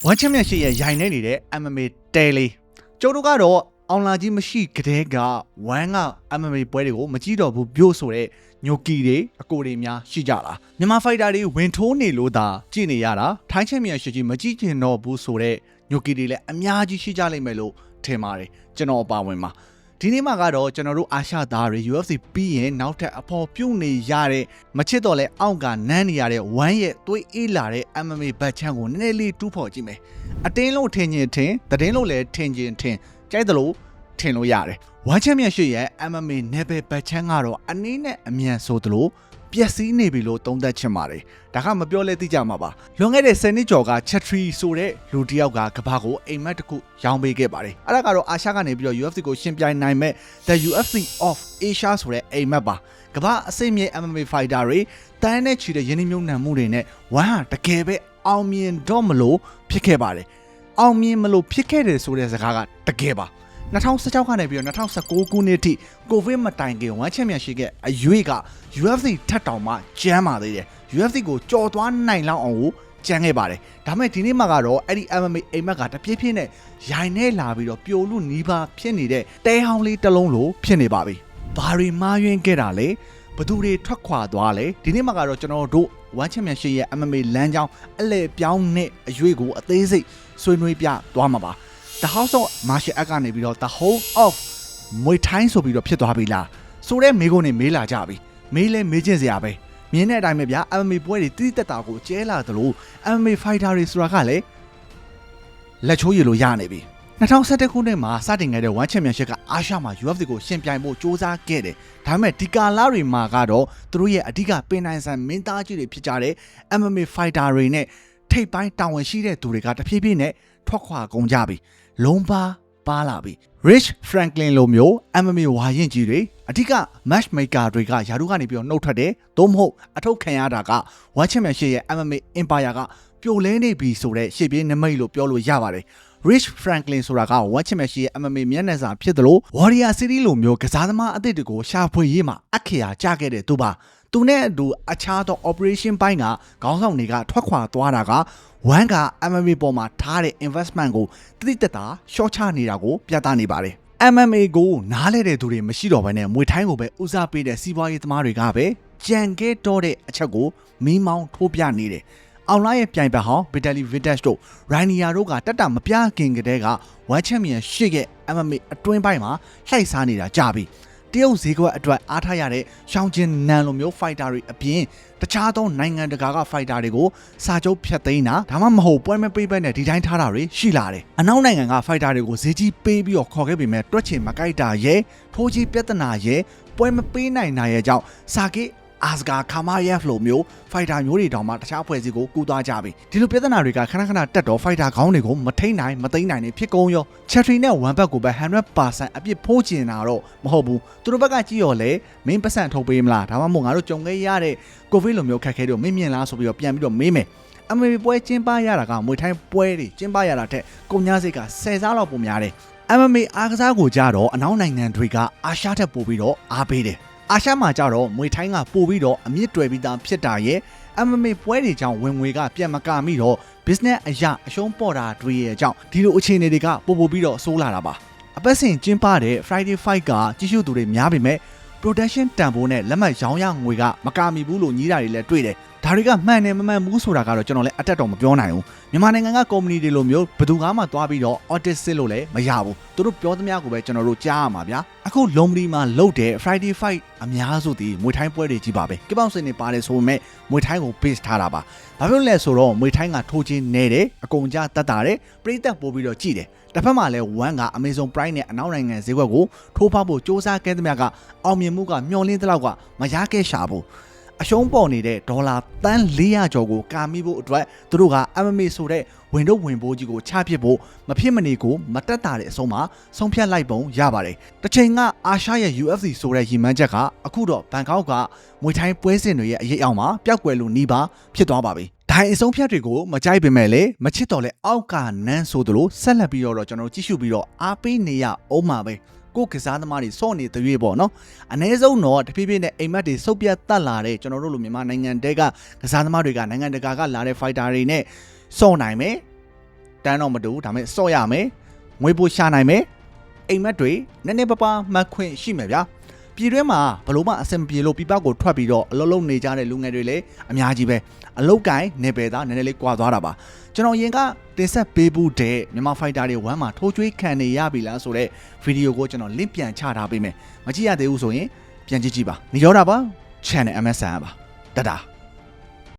ဝမ်ချမ်ပီယံရှစ်ရဲ့ရိုင်နေနေတဲ့ MMA တဲလေးကျိုးတို့ကတော့အောင်လာကြီးမရှိကတဲ့ကဝမ်က MMA ပွဲတွေကိုမကြည့်တော့ဘူးပြို့ဆိုတဲ့ညိုကီတွေအကိုတွေများရှိကြလားမြန်မာဖိုက်တာတွေဝင်ထိုးနေလို့သာကြည့်နေရတာထိုင်းချန်ပီယံရှစ်ကြီးမကြည့်ကျင်တော့ဘူးဆိုတဲ့ညိုကီတွေလည်းအများကြီးရှိကြလိမ့်မယ်လို့ထင်ပါတယ်ကျွန်တော်အပါဝင်ပါဒီနေ့မှာကတော့ကျွန်တော်တို့အာရှသားတွေ UFC ပြီးရင်နောက်ထပ်အဖော်ပြုတ်နေရတဲ့မချစ်တော့လဲအောက်ကနန်းနေရတဲ့ဝမ်ရဲ့သွေးအေးလာတဲ့ MMA ဘတ်ချန်ကိုနည်းနည်းလေးတူးဖော်ကြည့်မယ်အတင်းလို့ထင်ရင်ထင်သတင်းလို့လည်းထင်ရင်ထင်ကြိုက်တယ်လို့ထင်လို့ရတယ်ဝမ်ချန်ပီယံရှစ်ရဲ့ MMA နယ်ပယ်ဘတ်ချန်ကတော့အနည်းနဲ့အမြန်ဆိုသလိုပျက်စီးနေပြီလို့သုံးသပ်ချင်ပါတယ်ဒါကမပြောလဲသိကြမှာပါလွန်ခဲ့တဲ့10နှစ်ကျော်ကချက်ထရီဆိုတဲ့လူတစ်ယောက်ကကဘာကိုအိမ်မက်တစ်ခုရောင်းပေးခဲ့ပါတယ်အဲ့ဒါကတော့အာရှကနေပြီးတော့ UFC ကိုရှင်ပြိုင်နိုင်မဲ့ The UFC of Asia ဆိုတဲ့အိမ်မက်ပါကဘာအစိမ့်မြေ MMA fighter တွေတန်းနဲ့ချီတဲ့ယင်းနှမြုံနှံမှုတွေနဲ့ဝမ်ဟာတကယ်ပဲအောင်မြင်တော့မလို့ဖြစ်ခဲ့ပါတယ်အောင်မြင်မလို့ဖြစ်ခဲ့တယ်ဆိုတဲ့စကားကတကယ်ပါ2016ကနေပြီးတော့2019ခုနှစ်အထိကိုဗစ်မတိုင်ခင်ဝမ်ချန်ပီယံရှစ်ရဲ့အရွေးက UFC ထက်တောင်မှကျန်းပါသေးတယ် UFC ကိုကြော်သွားနိုင်လောက်အောင်ကိုကျန်းခဲ့ပါတယ်ဒါပေမဲ့ဒီနေ့မှာကတော့အဲ့ဒီ MMA အိမ်မက်ကတပြေးပြေးနဲ့ရိုင်နေလာပြီးတော့ပြိုလူနီးပါဖြစ်နေတဲ့တဲဟောင်းလေးတစ်လုံးလိုဖြစ်နေပါပြီဘာတွေမှားယွင်းခဲ့တာလဲဘသူတွေထွက်ခွာသွားလဲဒီနေ့မှာကတော့ကျွန်တော်တို့ဝမ်ချန်ပီယံရှစ်ရဲ့ MMA လမ်းကြောင်းအလဲပြောင်းနဲ့အရွေးကိုအသေးစိတ်ဆွေးနွေးပြသွားမှာပါThe House of Martial Arts ကနေပြီးတော့ The Home of Muay Thai ဆိုပြီးတော့ဖြစ်သွားပြီလားဆိုတဲ့မေးခွန်းတွေမေးလာကြပြီမေးလဲမေးချင်စရာပဲမြင်တဲ့အတိုင်းပဲဗျာ MMA ပွဲတွေတိတိတက်တာကိုကျဲလာသလို MMA fighter တွေဆိုတာကလည်းလက်ချိုးရည်လို့ရနေပြီ2011ခုနှစ်မှာစတင်ခဲ့တဲ့ One Championship ကအာရှမှာ UFC ကိုရှင်ပြိုင်ဖို့စ조사ခဲ့တယ်ဒါပေမဲ့ဒီကာလတွေမှာကတော့သူတို့ရဲ့အဓိကပင်နိုင်ဆန်မင်းသားကြီးတွေဖြစ်ကြတဲ့ MMA fighter တွေနဲ့ထိပ်ပိုင်းတာဝန်ရှိတဲ့သူတွေကတဖြည်းဖြည်းနဲ့ထွက်ခွာကုန်ကြပြီလုံးပါလာပြီ Rich Franklin လိုမျိုး MMA ဝါရင်ကြီးတွေအဓိက match maker တွေကယာတို့ကနေပြီးတော့နှုတ်ထွက်တယ်သို့မဟုတ်အထုတ်ခံရတာက One Championship ရဲ့ MMA Empire ကပြိုလဲနေပြီဆိုတဲ့ရှေ့ပြေးနမိတ်လို့ပြောလို့ရပါတယ် Rich Franklin ဆိုတာက One Championship ရဲ့ MMA မျက်နှာစာဖြစ်တယ်လို့ Warrior City လိုမျိုးကစားသမားအသစ်တွေကိုရှာဖွေရေးမှာအခရာကြခဲ့တဲ့သူပါသူနဲ့အတူအခြားသော operation ပိုင်းကခေါင်းဆောင်တွေကထွက်ခွာသွားတာကဝမ်က MMA ပေါ်မှာထားတဲ့ investment ကိုတိတိတတ်တာရှော့ချနေတာကိုပြသနေပါတယ် MMA ကိုနားလဲတဲ့သူတွေမရှိတော့ဘဲနဲ့မွေထိုင်းကိုပဲဦးစားပေးတဲ့စီးပွားရေးသမားတွေကပဲကြံခဲ့တော့တဲ့အချက်ကိုမီးမောင်းထိုးပြနေတယ်အောင်လာရဲ့ပြိုင်ဘက်ဟောင်း Vitaly Vidash တို့ Rainier တို့ကတက်တာမပြခင်ကတည်းက One Champion ရှစ်ရဲ့ MMA အတွင်းပိုင်းမှာလှိုက်စားနေတာကြပြီတရုတ်ဈေးကွက်အတွက်အားထားရတဲ့ရှောင်းကျင်နန်လိုမျိုး fighter တွေအပြင်တခြားသောနိုင်ငံတကာက fighter တွေကိုစာချုပ်ဖြတ်သိမ်းတာဒါမှမဟုတ်ပွဲမပေးဘဲနဲ့ဒီတိုင်းထားတာတွေရှိလာတယ်အနောက်နိုင်ငံက fighter တွေကိုဈေးကြီးပေးပြီးတော့ခေါ်ခဲ့ပေမဲ့တွက်ချင်မကြိုက်တာရဲ့ထိုးကြီးပြဿနာရဲ့ပွဲမပေးနိုင်တာရဲ့ကြောင့်စာကိအာစကာခါမာယက်ဖလိုမျိုးဖိုက်တာမျိုးတွေတောင်မှတခြားဖွဲ့စည်းကိုကူသွားကြပြီဒီလိုပြဿနာတွေကခဏခဏတက်တော့ဖိုက်တာခေါင်းတွေကိုမထိန်နိုင်မသိမ်းနိုင်နေဖြစ်ကုန်ရောချက်ထရီနဲ့ဝမ်ဘက်ကိုပဲ 100% အပြစ်ဖိုးကျင်တာတော့မဟုတ်ဘူးသူတို့ဘက်ကကြည့်ရောလေမင်းပတ်စံထုတ်ပေးမလားဒါမှမဟုတ်ငါတို့ကြုံခဲ့ရတဲ့ကိုဗစ်လိုမျိုးခက်ခဲတော့မင်းမြင်လားဆိုပြီးတော့ပြန်ပြီးတော့မေးမယ်အမေပွဲကျင်းပရတာကမွေထိုင်းပွဲတွေကျင်းပရတာတဲ့ကုန်ညာစိတ်က10စားလောက်ပုံများတယ် MMA အားကစားကိုကြတော့အနောက်နိုင်ငံတွေကအာရှထက်ပိုပြီးတော့အားပေးတယ်အာရှမှာကြတော့မွေထိုင်းကပို့ပြီးတော့အမြင့်တွယ်ပြီးသားဖြစ်တာရဲ့ MMA ပွဲတွေကြောင့်ဝင်ငွေကပြန်မကာမိတော့ business အရာအရှုံးပေါ်တာတွေရဲ့အကြောင်းဒီလိုအခြေအနေတွေကပို့ပြီးတော့ဆိုးလာတာပါအပတ်စဉ်ကျင်းပတဲ့ Friday Fight ကကြီးစုသူတွေများပေမဲ့ production တန်ဖိုးနဲ့လက်မှတ်ရောင်းရငွေကမကာမိဘူးလို့ညီးတာတွေလည်းတွေ့တယ်ဒါတွေကမှန်တယ်မမှန်ဘူးဆိုတာကတော့ကျွန်တော်လည်းအတက်တော့မပြောနိုင်ဘူးမြန်မာနိုင်ငံကကုမ္ပဏီတွေလိုမျိုးဘယ်သူမှမသွားပြီးတော့ audit စစ်လို့လည်းမရဘူးသူတို့ပြောသမျှကိုပဲကျွန်တော်တို့ကြားရမှာဗျာအခုလုံမလီမှာလုပ်တဲ့ Friday Fight အများစုဒီမွေထိုင်းပွဲတွေကြီးပါပဲကပောက်စင်တွေပါတယ်ဆိုပေမဲ့မွေထိုင်းကို base ထားတာပါဘာဖြစ်လို့လဲဆိုတော့မွေထိုင်းကထိုးချင်းနေတယ်အကုန်ကြတတ်တာတယ်ပြိသက်ပို့ပြီးတော့ကြည့်တယ်တစ်ဖက်မှာလည်း One က Amazon Prime နဲ့အနောက်နိုင်ငံဈေးကွက်ကိုထိုးဖောက်ဖို့စ조사ခဲ့သမျှကအောင်မြင်မှုကမျှော်လင့်တဲ့လောက်ကမရခဲ့ရှာဘူးအရှုံးပေါ်နေတဲ့ဒေါ်လာတန်း400ကျော်ကိုကာမိဖို့အတွက်သူတို့က MMA ဆိုတဲ့ဝင်တော့ဝင်ပိုးကြီးကိုချပစ်ဖို့မဖြစ်မနေကိုမတက်တာတဲ့အဆုံးမှာဆုံးဖြတ်လိုက်ပုံရပါတယ်တစ်ချိန်ကအာရှရဲ့ UFC ဆိုတဲ့ရည်မှန်းချက်ကအခုတော့ဘန်ကောက်ကမွေထိုင်းပွဲစဉ်တွေရဲ့အရေးအောက်မှာပျောက်ကွယ်လို့နှီးပါဖြစ်သွားပါပြီဒိုင်အဆုံးဖြတ်တွေကိုမကြိုက်ပေမဲ့လည်းမချစ်တော့လဲအောက်ကနန်းဆိုသလိုဆက်လက်ပြီးတော့ကျွန်တော်ကြည့်ရှုပြီးတော့အားပေးနေရအောင်ပါပဲကိုကစားသမားတွေစော့နေတဲ့ရွေးပေါ့နော်အနည်းဆုံးတော့တဖြည်းဖြည်းနဲ့အိမ်မက်တွေစုပ်ပြတ်တက်လာတဲ့ကျွန်တော်တို့လိုမြန်မာနိုင်ငံတဲကကစားသမားတွေကနိုင်ငံတကာကလာတဲ့ fighter တွေနဲ့စော့နိုင်မယ် တန်းတော့မတူဒါပေမဲ့စော့ရမယ်ငွေပိုရှာနိုင်မယ်အိမ်မက်တွေနည်းနည်းပါးပါးမှတ်ခွင့်ရှိမယ်ဗျာပြည်တွင်းမှာဘလို့မှအဆင်ပြေလို့ပြပကိုထွက်ပြီးတော့အလုပ်လုပ်နေကြတဲ့လူငယ်တွေလည်းအများကြီးပဲအလုပ်ကိုင်းနေပေသားနည်းနည်းလေးကွာသွားတာပါကျွန်တော်ရင်ကတင်ဆက်ပေးဖို့တဲ့မြန်မာဖိုက်တာတွေဝမ်းမှာထိုးကျွေးခံနေရပြီလားဆိုတဲ့ဗီဒီယိုကိုကျွန်တော်လင့်ပြန်ချထားပေးမယ်မကြည့်ရသေးဘူးဆိုရင်ပြန်ကြည့်ကြည့်ပါနေရောတာပါ channel MSN ပါတဒါ